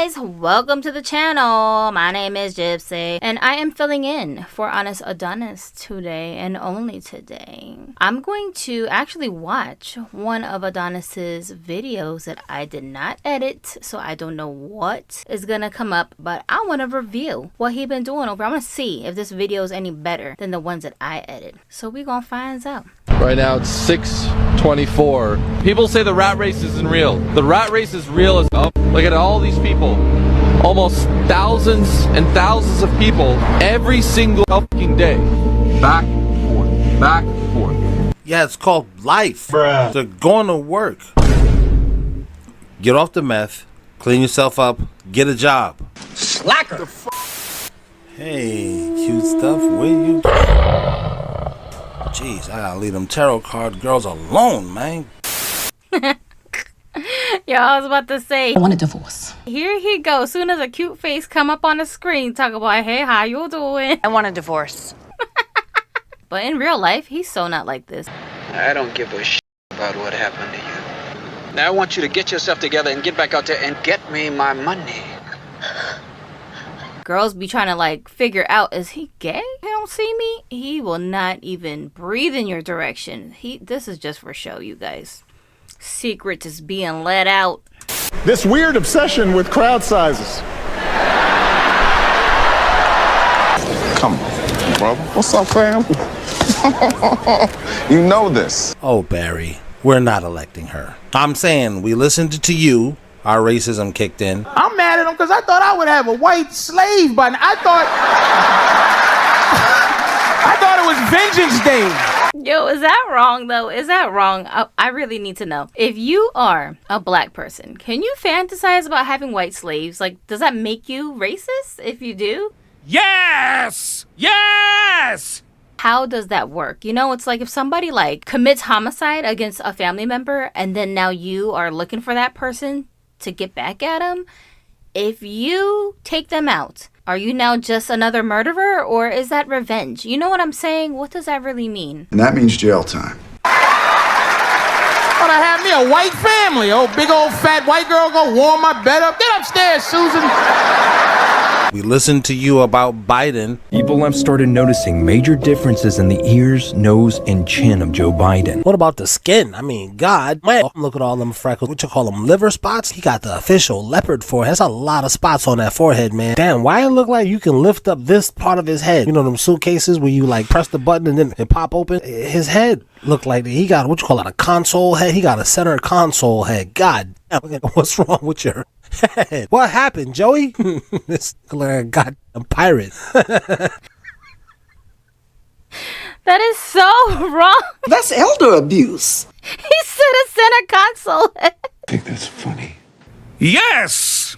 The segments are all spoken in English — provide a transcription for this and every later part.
guys, welcome to the channel. My name is Gypsy and I am filling in for Honest Adonis today and only today. I'm going to actually watch one of Adonis's videos that I did not edit, so I don't know what is gonna come up, but I want to review what he been doing over. I want to see if this video is any better than the ones that I edit, so we gonna find out. Right now it's 6:24. People say the rat race isn't real. The rat race is real as up. Look at all these people. Almost thousands and thousands of people every single fucking day. Back and forth. Back and forth. Yeah, it's called life. Bruh. They're going to work. Get off the meth. Clean yourself up. Get a job. Slacker. Hey, cute stuff. Where you? Jeez, I gotta leave them tarot card girls alone, man. Yo, I was about to say, I want a divorce. here he goes. Soon as a cute face come up on the screen, talk about, hey, how you doing? I want a divorce. But in real life, he's so not like this. I don't give a shit about what happened to you. Now I want you to get yourself together and get back out there and get me my money. Girls be trying to like figure out, is he gay? He don't see me. He will not even breathe in your direction. This is just for show, you guys. Secret is being let out. This weird obsession with crowd sizes. Come on, brother. What's up, fam? You know this. Oh, Barry, we're not electing her. I'm saying we listened to you. Our racism kicked in. I'm mad at him because I thought I would have a white slave button. I thought it was Vengeance Day. Yo, is that wrong though? Is that wrong? I really need to know. If you are a black person, can you fantasize about having white slaves? Like, does that make you racist if you do? Yes! Yes! How does that work? You know, it's like if somebody like commits homicide against a family member and then now you are looking for that person to get back at them. If you take them out, are you now just another murderer, or is that revenge? You know what I'm saying? What does that really mean? And that means jail time. Thought I had me a white family. Oh, big old fat white girl gonna warm my bed up. Get upstairs, Susan. We listened to you about Biden. People have started noticing major differences in the ears, nose, and chin of Joe Biden. What about the skin? I mean, God, man, look at all them freckles. What you call them, liver spots? He got the official leopard forehead. That's a lot of spots on that forehead, man. Damn, why it look like you can lift up this part of his head? You know them suitcases where you like press the button and then it pop open? His head looked like he got, what you call it, a console head? He got a center console head. God damn, what's wrong with your head? What happened, Joey? This goddamn pirate. That is so wrong. That's elder abuse. He said a center console. I think that's funny. Yes!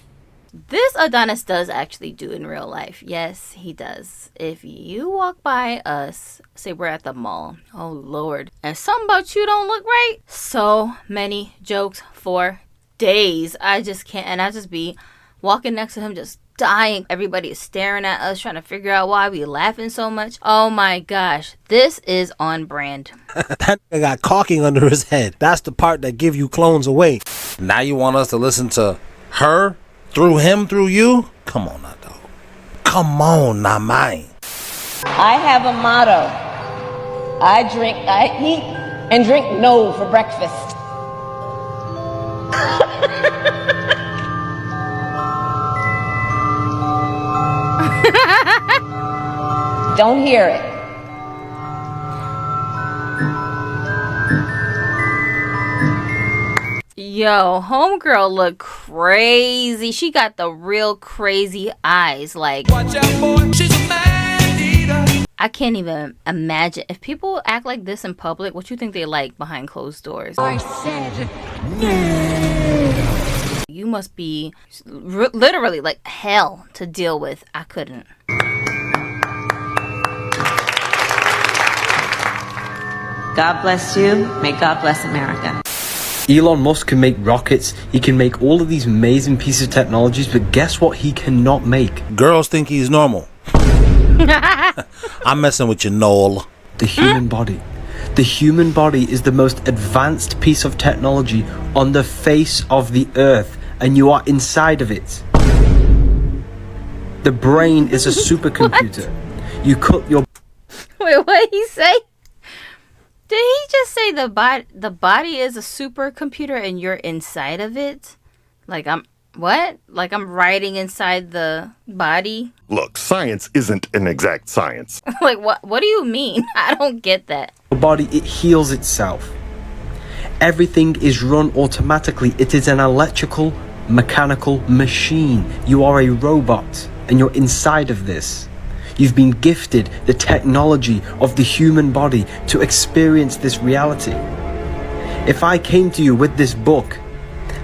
This Adonis does actually do in real life. Yes, he does. If you walk by us, say we're at the mall, oh Lord, and something about you don't look right, so many jokes for days. I just can't, and I just be walking next to him just dying. Everybody is staring at us trying to figure out why we laughing so much. Oh my gosh, this is on brand. That nigga got caulking under his head. That's the part that give you clones away. Now you want us to listen to her through him through you? Come on now, dog. Come on now, mine. I have a motto. I eat and drink no for breakfast. Don't hear it. Yo, homegirl look crazy. She got the real crazy eyes. Like, Watch out, boy. She's a man eater. I can't even imagine. If people act like this in public, what you think they like behind closed doors? I said You must be literally like hell to deal with. I couldn't. God bless you. May God bless America. Elon Musk can make rockets, he can make all of these amazing pieces of technologies, but guess what he cannot make? Girls think he's normal. I'm messing with you, Noel. The human body. The human body is the most advanced piece of technology on the face of the earth, and you are inside of it. The brain is a supercomputer. You cut your... Wait, what did he say? Did he just say the body is a supercomputer and you're inside of it? Like I'm riding inside the body? Look, science isn't an exact science. Like what do you mean? I don't get that. Your body, it heals itself. Everything is run automatically. It is an electrical, mechanical machine. You are a robot and you're inside of this. You've been gifted the technology of the human body to experience this reality. If I came to you with this book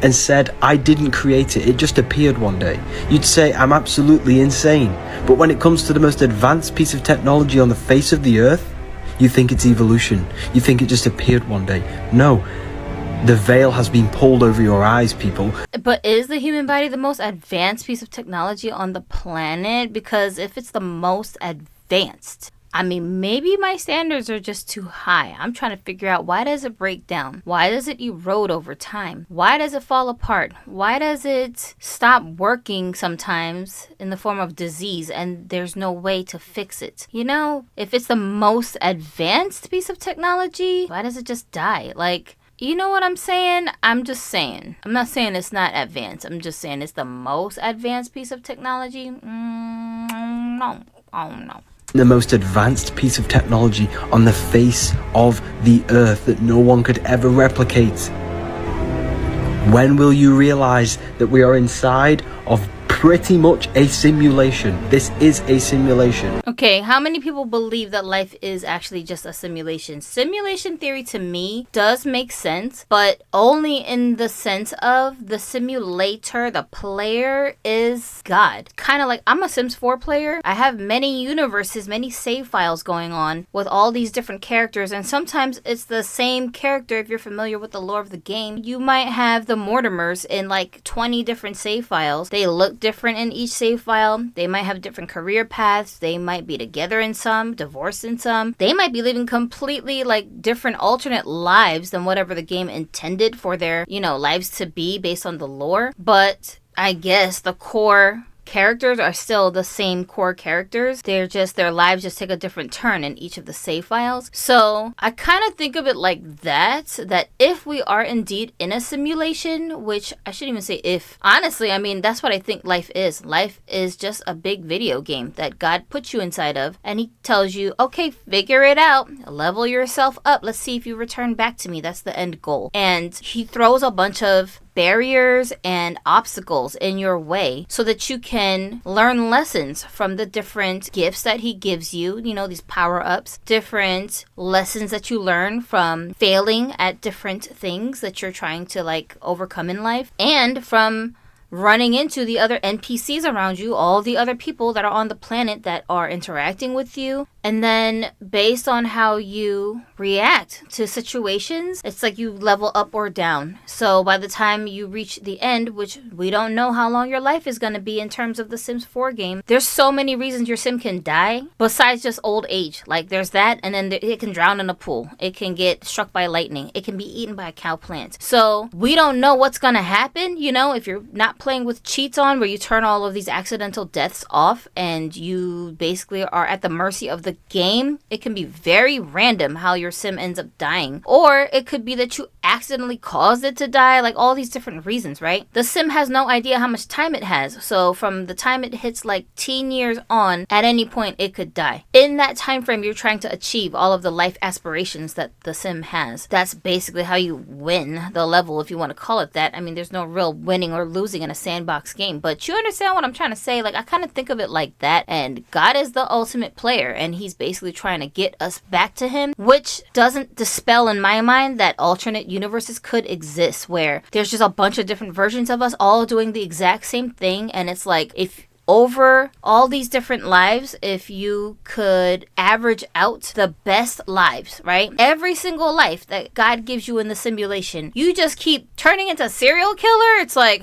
and said I didn't create it, it just appeared one day, you'd say I'm absolutely insane. But when it comes to the most advanced piece of technology on the face of the earth, you think it's evolution. You think it just appeared one day. No. The veil has been pulled over your eyes, people. But is the human body the most advanced piece of technology on the planet? Because if it's the most advanced, I mean, maybe my standards are just too high. I'm trying to figure out, why does it break down? Why does it erode over time? Why does it fall apart? Why does it stop working sometimes in the form of disease and there's no way to fix it? You know, if it's the most advanced piece of technology, why does it just die? Like, you know what I'm saying? I'm just saying. I'm not saying it's not advanced. I'm just saying it's the most advanced piece of technology. No. I don't know. The most advanced piece of technology on the face of the earth that no one could ever replicate. When will you realize that we are inside of pretty much a simulation? This is a simulation. Okay, how many people believe that life is actually just a simulation? Simulation theory to me does make sense, but only in the sense of the simulator, the player is God. Kind of like, I'm a Sims 4 player. I have many universes, many save files going on with all these different characters, and sometimes it's the same character. If you're familiar with the lore of the game, you might have the Mortimers in like 20 different save files. They look different in each save file. They might have different career paths. They might be together in some, divorced in some. They might be living completely like different alternate lives than whatever the game intended for their, lives to be based on the lore. But I guess the core characters are still the same core characters. They're just, their lives just take a different turn in each of the save files. So I kind of think of it like that if we are indeed in a simulation, which I shouldn't even say if, honestly, I mean, that's what I think life is. Life is just a big video game that God puts you inside of, and he tells you, okay, figure it out, level yourself up, let's see if you return back to me. That's the end goal. And he throws a bunch of barriers and obstacles in your way so that you can learn lessons from the different gifts that he gives you, these power-ups, different lessons that you learn from failing at different things that you're trying to overcome in life, and from running into the other NPCs around you, all the other people that are on the planet that are interacting with you. And then based on how you react to situations, it's like you level up or down. So by the time you reach the end, which we don't know how long your life is going to be in terms of the Sims 4 game, there's so many reasons your sim can die besides just old age. Like there's that, and then it can drown in a pool. It can get struck by lightning. It can be eaten by a cow plant. So we don't know what's going to happen, if you're not playing with cheats on, where you turn all of these accidental deaths off and you basically are at the mercy of the game. It can be very random how your sim ends up dying, or it could be that you accidentally caused it to die, like all these different reasons, right? The sim has no idea how much time it has, so from the time it hits like teen years on, at any point it could die. In that time frame, you're trying to achieve all of the life aspirations that the sim has. That's basically how you win the level, if you want to call it that. I mean, there's no real winning or losing in a sandbox game, but you understand what I'm trying to say. Like, I kind of think of it like that, and God is the ultimate player, and he's basically trying to get us back to him, which doesn't dispel in my mind that alternate universes could exist where there's just a bunch of different versions of us all doing the exact same thing. And it's like, if over all these different lives, if you could average out the best lives, right? Every single life that God gives you in the simulation, you just keep turning into a serial killer. It's like,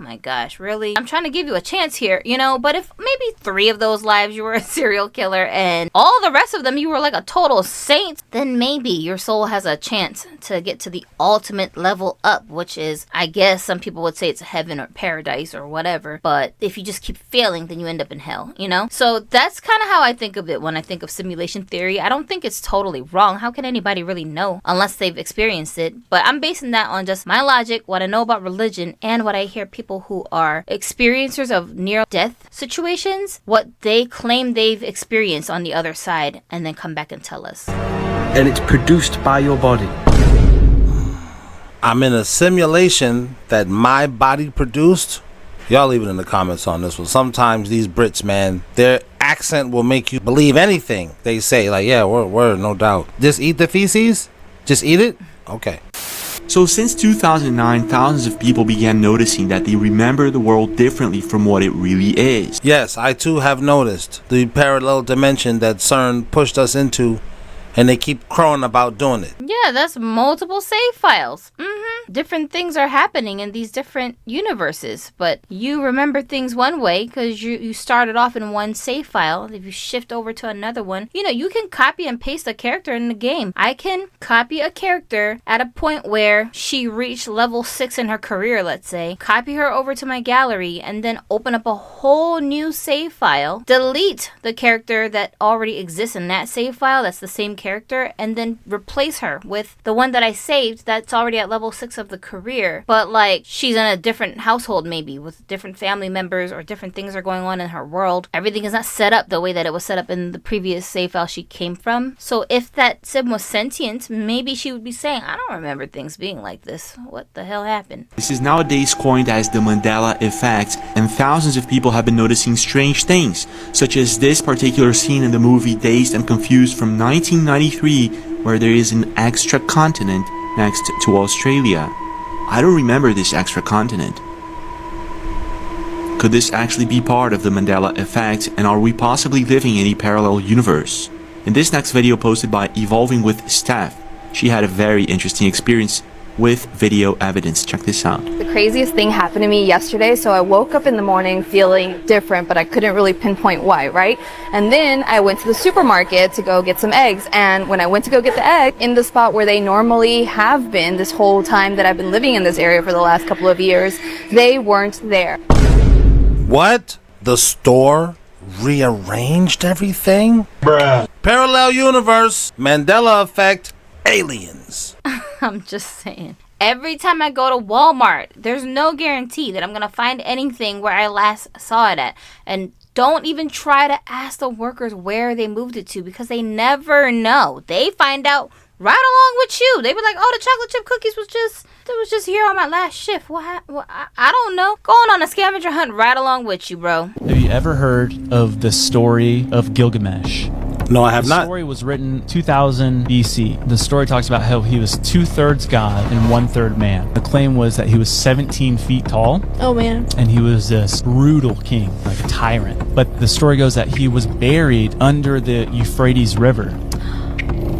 my gosh, really? I'm trying to give you a chance here, you know? But if maybe 3 of those lives you were a serial killer and all the rest of them you were like a total saint, then maybe your soul has a chance to get to the ultimate level up, which is, I guess some people would say it's heaven or paradise or whatever. But if you just keep failing, then you end up in hell, you know? So that's kind of how I think of it when I think of simulation theory. I don't think it's totally wrong. How can anybody really know unless they've experienced it? But I'm basing that on just my logic, what I know about religion, and what I hear people who are experiencers of near-death situations, what they claim they've experienced on the other side, and then come back and tell us. And it's produced by your body. I'm in a simulation that my body produced. Y'all leave it in the comments on this one. Sometimes these Brits, man, their accent will make you believe anything they say. Like, yeah, we're no doubt. Just eat the feces? Just eat it? Okay. So since 2009, thousands of people began noticing that they remember the world differently from what it really is. Yes, I too have noticed the parallel dimension that CERN pushed us into, and they keep crowing about doing it. Yeah, that's multiple save files. Different things are happening in these different universes, but you remember things one way because you started off in one save file. If you shift over to another one, you know, you can copy and paste a character in the game. I can copy a character at a point where she reached level 6 in her career, let's say, copy her over to my gallery, and then open up a whole new save file, delete the character that already exists in that save file, that's the same character, and then replace her with the one that I saved that's already at level 6 of the career, but like she's in a different household, maybe with different family members, or different things are going on in her world. Everything is not set up the way that it was set up in the previous save file she came from. So if that sim was sentient, maybe she would be saying, I don't remember things being like this. What the hell happened? This is nowadays coined as the Mandela effect, and thousands of people have been noticing strange things, such as this particular scene in the movie Dazed and Confused from 1993, where there is an extra continent next to Australia. I don't remember this extra continent. Could this actually be part of the Mandela effect, and are we possibly living in a parallel universe? In this next video posted by Evolving with Steph, she had a very interesting experience with video evidence. Check this out. The craziest thing happened to me yesterday. So I woke up in the morning feeling different, but I couldn't really pinpoint why, right? And then I went to the supermarket to go get some eggs. And when I went to go get the egg in the spot where they normally have been this whole time that I've been living in this area for the last couple of years, they weren't there. What? The store rearranged everything? Bruh. Parallel universe, Mandela effect, aliens. I'm just saying. Every time I go to Walmart, there's no guarantee that I'm going to find anything where I last saw it at. And don't even try to ask the workers where they moved it to, because they never know. They find out right along with you. They be like, oh, the chocolate chip cookies was just here on my last shift. I don't know. Going on a scavenger hunt right along with you, bro. Have you ever heard of the story of Gilgamesh? No, I have not. The story was written 2000 BC. The story talks about how he was 2/3 God and 1/3 man. The claim was that he was 17 feet tall. Oh, man. And he was this brutal king, like a tyrant. But the story goes that he was buried under the Euphrates River.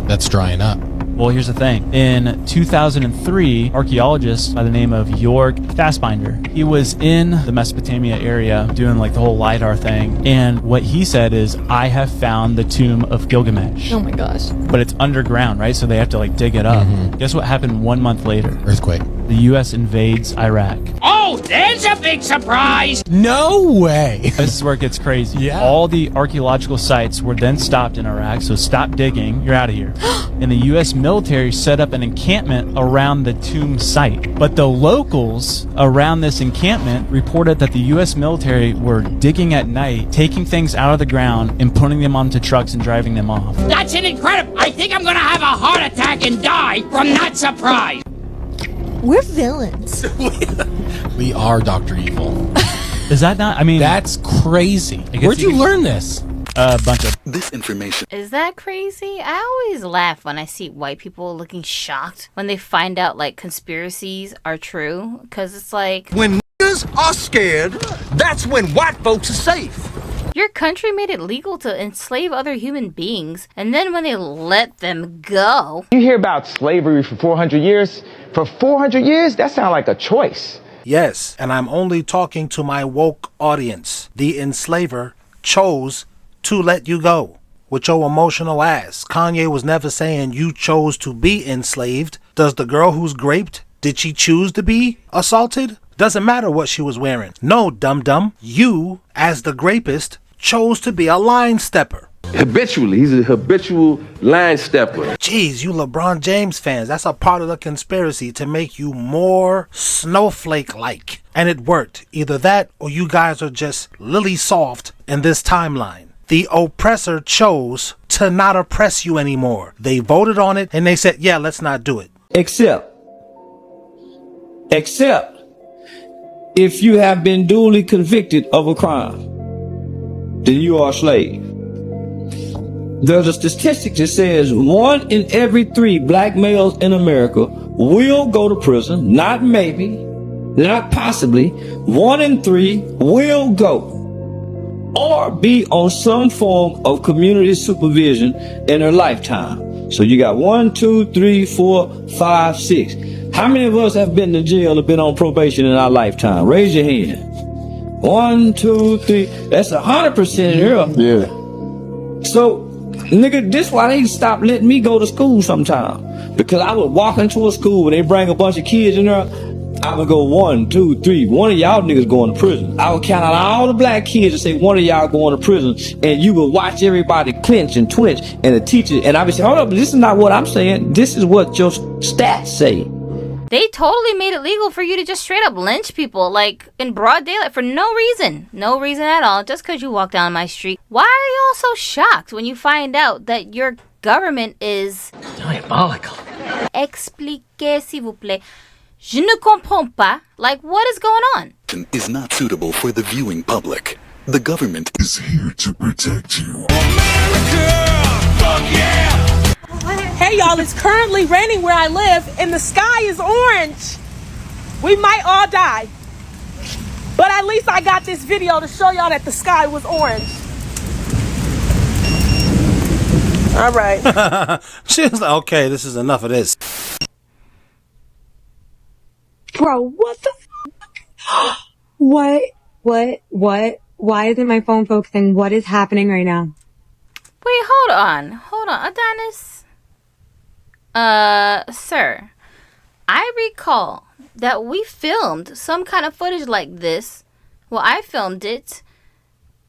That's drying up. Well, here's the thing. In 2003, archaeologist by the name of Jörg Fassbinder, he was in the Mesopotamia area doing like the whole LiDAR thing. And what he said is, I have found the tomb of Gilgamesh. Oh my gosh. But it's underground, right? So they have to like dig it up. Guess what happened 1 month later? Earthquake. The U.S. invades Iraq. Oh, there's a big surprise! No way! This is where it gets crazy. Yeah. All the archaeological sites were then stopped in Iraq, so stop digging, you're out of here. And the U.S. military set up an encampment around the tomb site. But the locals around this encampment reported that the U.S. military were digging at night, taking things out of the ground and putting them onto trucks and driving them off. That's an incredible. I think I'm gonna have a heart attack and die from that surprise. We're villains. We are Dr. Evil. Is that not? I mean, that's crazy. Where'd you learn this? A bunch of this information. Is that crazy? I always laugh when I see white people looking shocked when they find out like conspiracies are true, because it's like, when niggas are scared, that's when white folks are safe. your country made it legal to enslave other human beings, and then when they let them go. You hear about slavery for 400 years? For 400 years, that sounds like a choice. Yes, and I'm only talking to my woke audience. The enslaver chose to let you go. With your emotional ass. Kanye was never saying you chose to be enslaved. Does the girl who's raped, did she choose to be assaulted? Doesn't matter what she was wearing. No, dum-dum. You, as the rapist, chose to be a line stepper. Habitually, he's a habitual line stepper. Jeez, you LeBron James fans, that's a part of the conspiracy to make you more snowflake-like. And it worked. Either that or you guys are just lily soft in this timeline. The oppressor chose to not oppress you anymore. They voted on it and they said, yeah, let's not do it. Except if you have been duly convicted of a crime, then you are a slave. There's a statistic that says 1 in every 3 black males in America will go to prison. Not maybe, not possibly. 1 in 3 will go or be on some form of community supervision in their lifetime. So you got 1, 2, 3, 4, 5, 6. How many of us have been to jail or been on probation in our lifetime? Raise your hand. 1, 2, 3. That's 100% here. Yeah. So, nigga, this why they stopped letting me go to school sometime. Because I would walk into a school when they bring a bunch of kids in there. I would go 1, 2, 3. One of y'all niggas going to prison. I would count out all the black kids and say one of y'all going to prison. And you would watch everybody clench and twitch. And the teacher, and I would say, hold up, this is not what I'm saying. This is what your stats say. They totally made it legal for you to just straight up lynch people, like, in broad daylight for no reason. No reason at all, just because you walk down my street. Why are you all so shocked when you find out that your government is... Diabolical. Expliquez, s'il vous plaît. Je ne comprends pas. Like, what is going on? Is not suitable for the viewing public. The government is here to protect you. Hey y'all, it's currently raining where I live and the sky is orange. We might all die. But at least I got this video to show y'all that the sky was orange. All right. She was like, okay, this is enough of this. Bro, what the f- What? Why isn't my phone focusing? What is happening right now? Wait, hold on, Adonis. Sir, I recall that we filmed some kind of footage like this. Well, I filmed it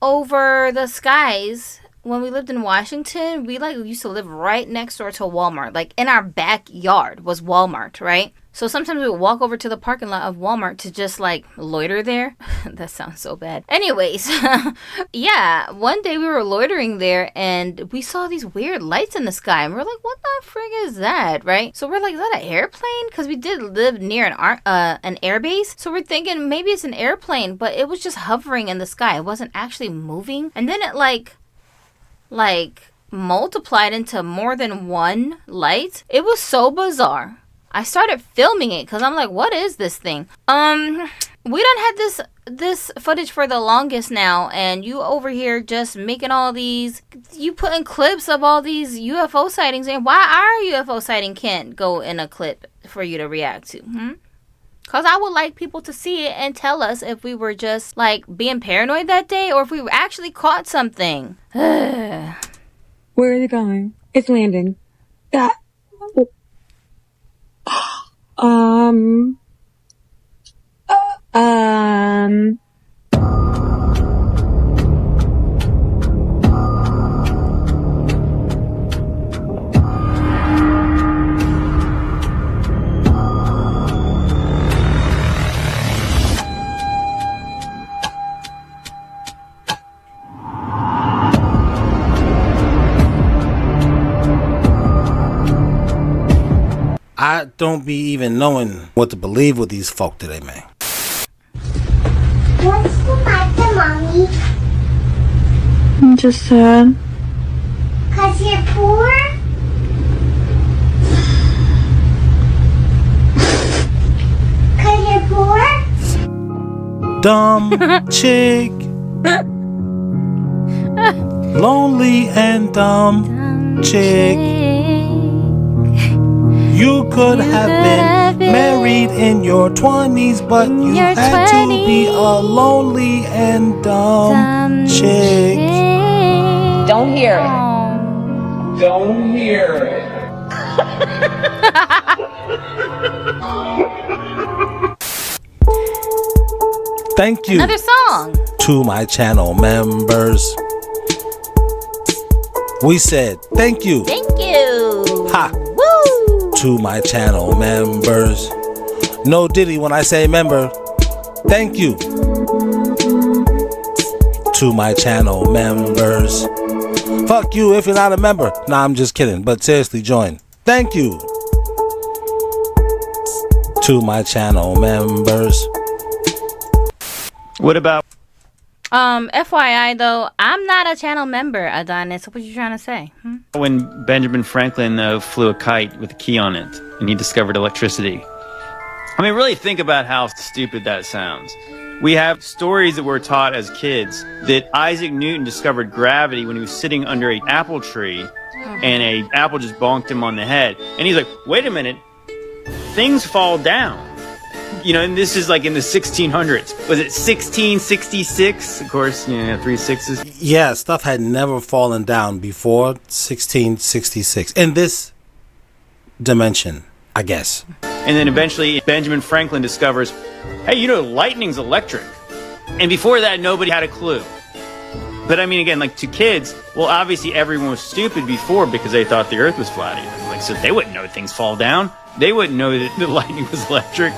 over the skies when we lived in Washington. We used to live right next door to Walmart. Like in our backyard was Walmart, right? So sometimes we would walk over to the parking lot of Walmart to just like loiter there. That sounds so bad. Anyways, yeah, one day we were loitering there and we saw these weird lights in the sky and we're like, what the frig is that, right? So we're like, is that an airplane? Because we did live near an air base. So we're thinking maybe it's an airplane, but it was just hovering in the sky. It wasn't actually moving. And then it like multiplied into more than one light. It was so bizarre. I started filming it because I'm like, what is this thing? We done had this footage for the longest now, and you over here just making all these, you putting clips of all these UFO sightings, and why our UFO sighting can't go in a clip for you to react to? Because I would like people to see it and tell us if we were just like being paranoid that day or if we actually caught something. Where is it going? It's landing. That. I don't be even knowing what to believe with these folk today, man. What's the matter, Mommy? I'm just sad. 'Cause you're poor? Dumb chick. Lonely and dumb chick. You could have been married in your 20s, but you had to be a lonely and dumb chick. Don't hear it. Don't hear it. Thank you. Another song. To my channel members. We said thank you. Thank you. Ha. Woo. To my channel members. No Diddy when I say member. Thank you. To my channel members. Fuck you if you're not a member. Nah, I'm just kidding. But seriously, join. Thank you. To my channel members. What about? FYI though, I'm not a channel member, Adonis. What you trying to say? When Benjamin Franklin flew a kite with a key on it and he discovered electricity. I mean, really think about how stupid that sounds. We have stories that we're taught as kids that Isaac Newton discovered gravity when he was sitting under an apple tree and an apple just bonked him on the head. And he's like, wait a minute, things fall down. You know, and this is like in the 1600s. Was it 1666? Of course, you know, 3 6s. Yeah, stuff had never fallen down before 1666. In this dimension, I guess. And then eventually Benjamin Franklin discovers, hey, you know, lightning's electric. And before that, nobody had a clue. But I mean, again, like to kids, well, obviously everyone was stupid before because they thought the earth was flat. Like, so they wouldn't know things fall down. They wouldn't know that the lightning was electric.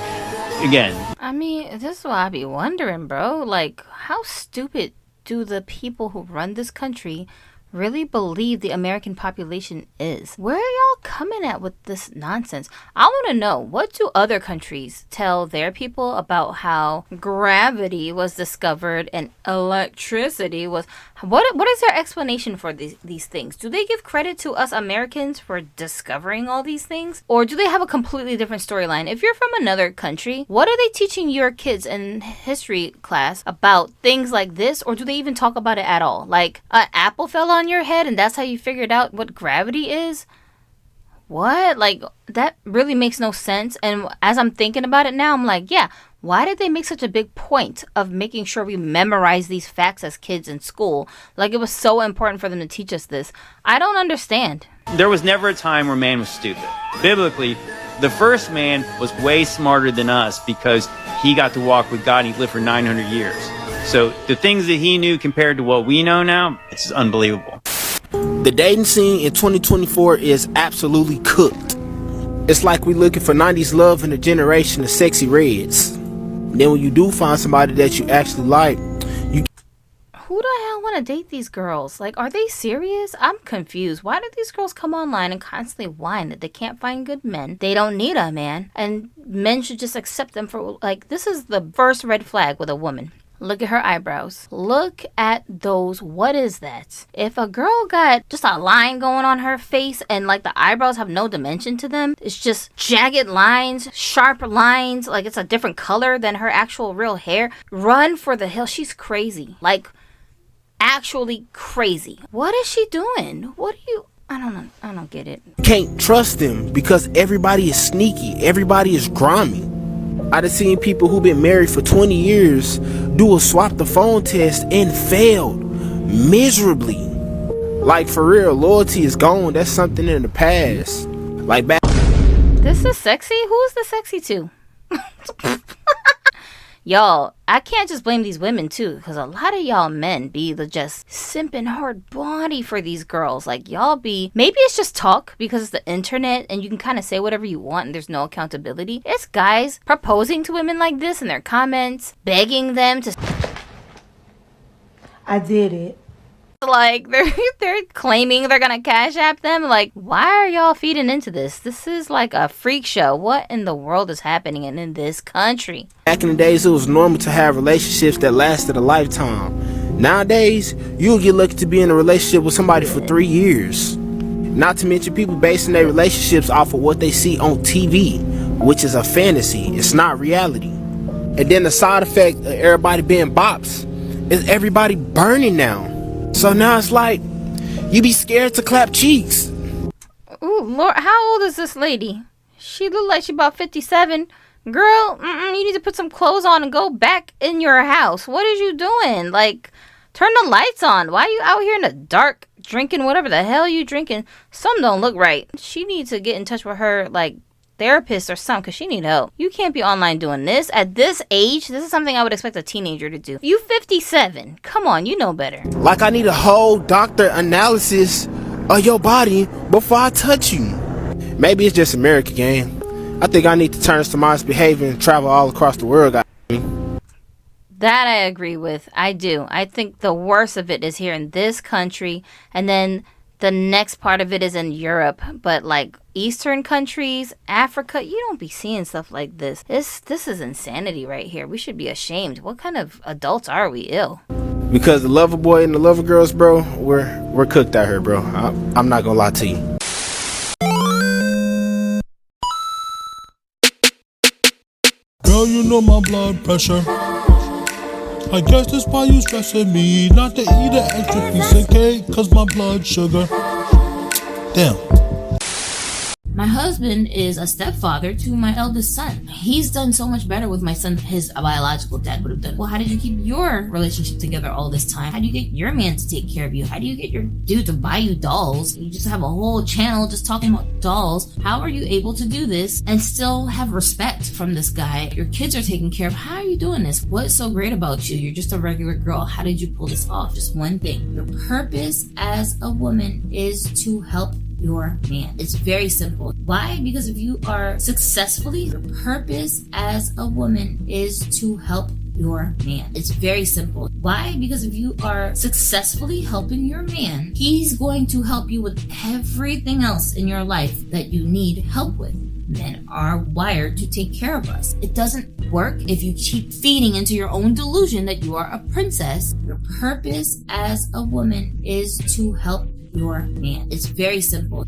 Again. I mean, this is what I be wondering, bro. Like, how stupid do the people who run this country really believe the American population is? Where are y'all coming at with this nonsense? I want to know, what do other countries tell their people about how gravity was discovered and electricity was... What is their explanation for these things? Do they give credit to us Americans for discovering all these things? Or do they have a completely different storyline? If you're from another country, what are they teaching your kids in history class about things like this? Or do they even talk about it at all? Like, an apple fell on your head and that's how you figured out what gravity is? What? Like, that really makes no sense. And as I'm thinking about it now, I'm like, yeah, why did they make such a big point of making sure we memorize these facts as kids in school? Like, it was so important for them to teach us this. I don't understand. There was never a time where man was stupid. Biblically, the first man was way smarter than us because he got to walk with God and he lived for 900 years. So the things that he knew compared to what we know now, it's unbelievable. The dating scene in 2024 is absolutely cooked. It's like we looking for 90s love in a generation of sexy reds. Then when you do find somebody that you actually like, who the hell want to date these girls? Like, are they serious? I'm confused. Why do these girls come online and constantly whine that they can't find good men? They don't need a man. And men should just accept them for, like, this is the first red flag with a woman. Look at her eyebrows. Look at those. What is that? If a girl got just a line going on her face and like the eyebrows have no dimension to them, it's just jagged lines, sharp lines, like it's a different color than her actual real hair, run for the hill. She's crazy. Like, actually crazy. What is she doing? What do you... I don't know. I don't get it. Can't trust them because everybody is sneaky. Everybody is grimy. I done seen people who been married for 20 years do a swap the phone test and failed miserably. Like, for real, loyalty is gone. That's something in the past. Like back. This is sexy? Who's the sexy to? Y'all, I can't just blame these women too, because a lot of y'all men be the just simping hard body for these girls. Like, y'all be, maybe it's just talk because it's the internet and you can kind of say whatever you want and there's no accountability. It's guys proposing to women like this in their comments, begging them to... I did it. Like, they're claiming they're gonna cash app them. Like, why are y'all feeding into this? This is like a freak show. What in the world is happening in this country? Back in the days, it was normal to have relationships that lasted a lifetime. Nowadays, you'll get lucky to be in a relationship with somebody for 3 years. Not to mention people basing their relationships off of what they see on TV, which is a fantasy. It's not reality. And then the side effect of everybody being bops is everybody burning now. So now it's like, you be scared to clap cheeks. Ooh, Lord, how old is this lady? She look like she about 57. Girl, you need to put some clothes on and go back in your house. What is you doing? Like, turn the lights on. Why are you out here in the dark drinking whatever the hell you drinking? Something don't look right. She needs to get in touch with her, like, therapist or something, because she need help. You can't be online doing this. At this age, this is something I would expect a teenager to do. You 57. Come on, you know better. Like I need a whole doctor analysis of your body before I touch you. Maybe it's just America, gang. I think I need to turn some honest behavior and travel all across the world. That I agree with. I do. I think the worst of it is here in this country, and then the next part of it is in Europe. But like Eastern countries, Africa, you don't be seeing stuff like this. This is insanity right here. We should be ashamed. What kind of adults are we? Ill. Because the lover boy and the lover girls, bro, we're cooked out here, bro. I'm not gonna lie to you. Girl, you know my blood pressure. I guess that's why you stressing me not to eat an extra piece of cake, cause my blood sugar. Damn. My husband is a stepfather to my eldest son. He's done so much better with my son than his biological dad would have done. Well, how did you keep your relationship together all this time? How do you get your man to take care of you? How do you get your dude to buy you dolls? You just have a whole channel just talking about dolls. How are you able to do this and still have respect from this guy? Your kids are taken care of. How are you doing this? What's so great about you? You're just a regular girl. How did you pull this off? Just one thing. Your purpose as a woman is to help your man. It's very simple. Why? Because if you are successfully, your purpose as a woman is to help your man. It's very simple. Why? Because if you are successfully helping your man, he's going to help you with everything else in your life that you need help with. Men are wired to take care of us. It doesn't work if you keep feeding into your own delusion that you are a princess. Your purpose as a woman is to help your man. It's very simple.